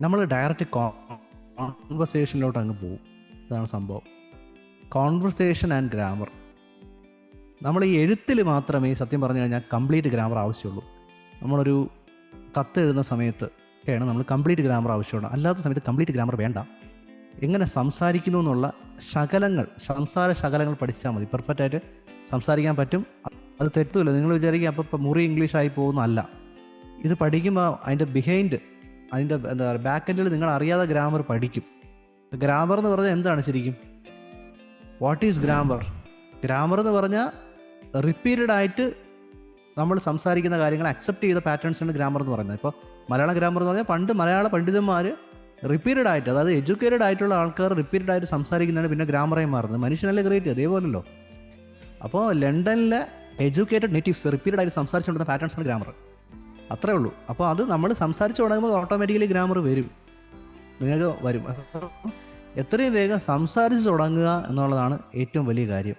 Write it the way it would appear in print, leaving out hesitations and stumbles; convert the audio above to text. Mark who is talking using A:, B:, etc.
A: നമ്മൾ ഡയറക്റ്റ് കോൺവെർസേഷനിലോട്ട് അങ്ങ് പോകും. ഇതാണ് സംഭവം. Conversation and grammar. നമ്മൾ ഈ എഴുത്തിൽ മാത്രമേ സത്യം പറഞ്ഞു കഴിഞ്ഞാൽ കംപ്ലീറ്റ് ഗ്രാമർ ആവശ്യമുള്ളൂ. നമ്മളൊരു കത്ത് എഴുതുന്ന സമയത്ത് ഒക്കെയാണ് നമ്മൾ കംപ്ലീറ്റ് ഗ്രാമർ ആവശ്യമുണ്ട്. അല്ലാത്ത സമയത്ത് കംപ്ലീറ്റ് ഗ്രാമർ വേണ്ട. എങ്ങനെ സംസാരിക്കുന്നു എന്നുള്ള സംസാര ശകലങ്ങൾ പഠിച്ചാൽ മതി. പെർഫെക്റ്റായിട്ട് സംസാരിക്കാൻ പറ്റും. അത് തെറ്റില്ല. നിങ്ങൾ വിചാരിക്കുക അപ്പം മുറി ഇംഗ്ലീഷ് ആയി പോകുന്നതല്ല. ഇത് പഠിക്കുമ്പോൾ അതിൻ്റെ ബിഹൈൻഡ്, അതിൻ്റെ എന്താ പറയുക, ബാക്ക് എൻഡിൽ നിങ്ങൾ അറിയാതെ ഗ്രാമർ പഠിക്കും. ഗ്രാമർ എന്ന് പറഞ്ഞാൽ എന്താണ് ശരിക്കും? What is grammar? ഗ്രാമർ എന്ന് പറഞ്ഞാൽ റിപ്പീറ്റഡ് ആയിട്ട് നമ്മൾ സംസാരിക്കുന്ന കാര്യങ്ങൾ അക്സെപ്റ്റ് ചെയ്ത പാറ്റേൺസാണ് ഗ്രാമർ എന്ന് പറയുന്നത്. ഇപ്പോൾ മലയാള ഗ്രാമർ എന്ന് പറഞ്ഞാൽ പണ്ട് മലയാള പണ്ഡിതന്മാർ റിപ്പീറ്റഡ് ആയിട്ട്, അതായത് എഡ്യൂക്കേറ്റഡ് ആയിട്ടുള്ള ആൾക്കാർ റിപ്പീറ്റഡ് ആയിട്ട് സംസാരിക്കുന്നതാണ് പിന്നെ ഗ്രാമറായി മാറുന്നത്. മനുഷ്യനല്ലേ ഗ്രേറ്റ്, അതേപോലല്ലോ. അപ്പോൾ ലണ്ടനിലെ എഡ്യൂക്കേറ്റഡ് നേറ്റീവ്സ് റിപ്പീറ്റഡ് ആയിട്ട് സംസാരിച്ചുകൊണ്ടിരുന്ന പാറ്റേൺസാണ് ഗ്രാമർ. അത്രേ ഉള്ളൂ. അപ്പോൾ അത് നമ്മൾ സംസാരിച്ച് തുടങ്ങുമ്പോൾ ഓട്ടോമാറ്റിക്കലി ഗ്രാമർ വരും, നിങ്ങൾക്ക് വരും. എത്രയും വേഗം സംസാരിച്ച് തുടങ്ങുക എന്നുള്ളതാണ് ഏറ്റവും വലിയ കാര്യം.